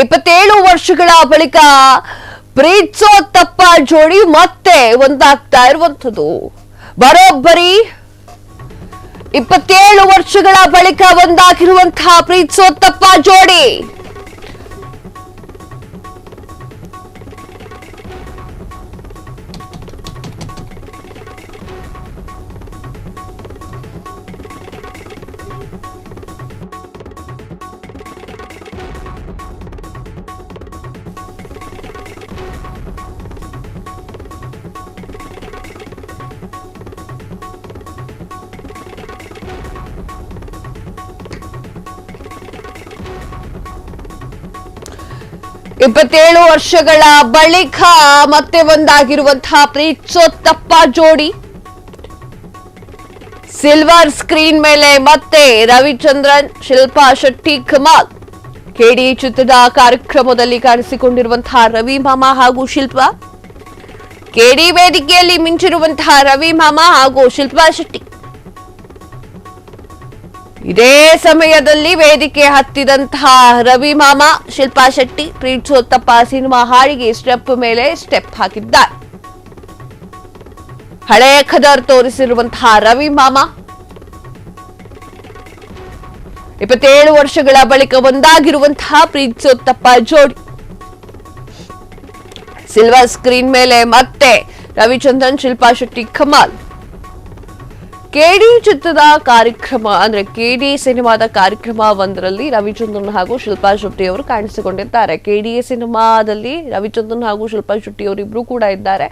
27 ವರ್ಷಗಳ ಬಳಿಕ ಪ್ರೀತ್ಸೋ ತಪ್ಪ ಜೋಡಿ ಮತ್ತೆ ಒಂದಾಗ್ತಾ ಇರುವಂತದ್ದು. ಬರೋಬ್ಬರಿ 27 ವರ್ಷಗಳ ಬಳಿಕ ಒಂದಾಗಿರುವಂತಹ ಪ್ರೀತ್ಸೋ ತಪ್ಪ ಜೋಡಿ. ಇಪ್ಪತ್ತೇಳು ವರ್ಷಗಳ ಬಳಿಕ ಮತ್ತೆ ಒಂದಾಗಿರುವಂತಹ ಪ್ರೀತ್ಸೋ ತಪ್ಪ ಜೋಡಿ. ಸಿಲ್ವರ್ ಸ್ಕ್ರೀನ್ ಮೇಲೆ ಮತ್ತೆ ರವಿಚಂದ್ರನ್, ಶಿಲ್ಪಾ ಶೆಟ್ಟಿ ಕಮಾಲ್. ಕೆಡಿ ಚಿತ್ರದ ಕಾರ್ಯಕ್ರಮದಲ್ಲಿ ಕಾಣಿಸಿಕೊಂಡಿರುವಂತಹ ರವಿ ಮಾಮ ಹಾಗೂ ಶಿಲ್ಪಾ. ಕೆಡಿ ವೇದಿಕೆಯಲ್ಲಿ ಮಿಂಚಿರುವಂತಹ ರವಿ ಮಾಮ ಹಾಗೂ ಶಿಲ್ಪಾ ಶೆಟ್ಟಿ. ಇದೇ ಸಮಯದಲ್ಲಿ ವೇದಿಕೆ ಹತ್ತಿದಂತಹ ರವಿ ಮಾಮ, ಶಿಲ್ಪಾ ಶೆಟ್ಟಿ ಪ್ರೀತ್ಸೋ ತಪ್ಪ ಸಿನಿಮಾ ಹಾಡಿಗೆ ಸ್ಟೆಪ್ ಮೇಲೆ ಸ್ಟೆಪ್ ಹಾಕಿದ್ದಾರೆ. ಹಳೆ ಖದರ್ ತೋರಿಸಿರುವಂತಹ ರವಿ ಮಾಮ 27 ವರ್ಷಗಳ ಬಳಿಕ ಒಂದಾಗಿರುವಂತಹ ಪ್ರೀತ್ಸೋ ತಪ್ಪ ಜೋಡಿ. ಸಿಲ್ವರ್ ಸ್ಕ್ರೀನ್ ಮೇಲೆ ಮತ್ತೆ ರವಿಚಂದ್ರನ್, ಶಿಲ್ಪಾ ಶೆಟ್ಟಿ ಕಮಾಲ್. ಕೆಡಿ ಚಿತ್ರದ ಕಾರ್ಯಕ್ರಮ ಅಂದ್ರೆ ಕೆಡಿ ಸಿನಿಮಾದ ಕಾರ್ಯಕ್ರಮ ಒಂದರಲ್ಲಿ ರವಿಚಂದ್ರನ್ ಹಾಗೂ ಶಿಲ್ಪಾ ಶೆಟ್ಟಿ ಅವರು ಕಾಣಿಸಿಕೊಂಡಿದ್ದಾರೆ. ಕೆಡಿ ಸಿನಿಮಾದಲ್ಲಿ ರವಿಚಂದ್ರನ್ ಹಾಗೂ ಶಿಲ್ಪಾ ಶೆಟ್ಟಿ ಅವರಿಬ್ರು ಕೂಡ ಇದ್ದಾರೆ.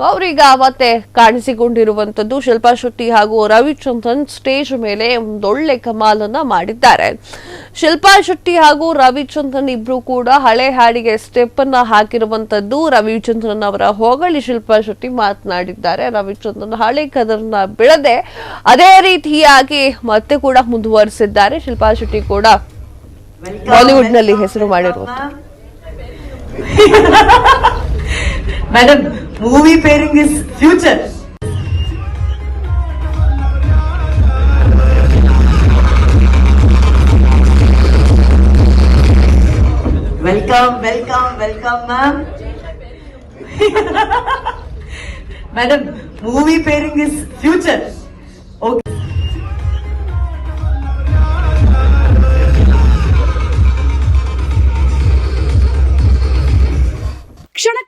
ಅವರೀಗ ಮತ್ತೆ ಕಾಣಿಸಿಕೊಂಡಿರುವಂತದ್ದು. ಶಿಲ್ಪಾ ಶೆಟ್ಟಿ ಹಾಗೂ ರವಿಚಂದ್ರನ್ ಸ್ಟೇಜ್ ಮೇಲೆ ಒಂದೊಳ್ಳೆ ಕಮಾಲನ್ನ ಮಾಡಿದ್ದಾರೆ. ಶಿಲ್ಪಾ ಶೆಟ್ಟಿ ಹಾಗೂ ರವಿಚಂದ್ರನ್ ಇಬ್ರು ಕೂಡ ಹಳೆ ಹಾಡಿಗೆ ಸ್ಟೆಪ್ ಅನ್ನ ಹಾಕಿರುವಂತದ್ದು. ರವಿಚಂದ್ರನ್ ಅವರ ಹೊಗಳಿ ಶಿಲ್ಪಾ ಶೆಟ್ಟಿ ಮಾತನಾಡಿದ್ದಾರೆ. ರವಿಚಂದ್ರನ್ ಹಳೆ ಕದರ್ನ ಬಿಡದೆ ಅದೇ ರೀತಿಯಾಗಿ ಮತ್ತೆ ಕೂಡ ಮುಂದುವರಿಸಿದ್ದಾರೆ. ಶಿಲ್ಪಾ ಶೆಟ್ಟಿ ಕೂಡ ಬಾಲಿವುಡ್ ನಲ್ಲಿ ಹೆಸರು ಮಾಡಿರುವಂತ. Madam, movie pairing is future. Welcome, ma'am. Madam, movie pairing is future. Okay.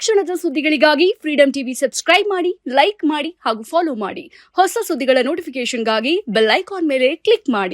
ಕ್ಷಣದ ಸುದ್ದಿಗಳಿಗಾಗಿ ಫ್ರೀಡಂ ಟಿವಿ ಸಬ್ಸ್ಕ್ರೈಬ್ ಮಾಡಿ, ಲೈಕ್ ಮಾಡಿ ಹಾಗೂ ಫಾಲೋ ಮಾಡಿ. ಹೊಸ ಸುದ್ದಿಗಳ ನೋಟಿಫಿಕೇಶನ್ಗಾಗಿ ಬೆಲ್ ಐಕಾನ್ ಮೇಲೆ ಕ್ಲಿಕ್ ಮಾಡಿ.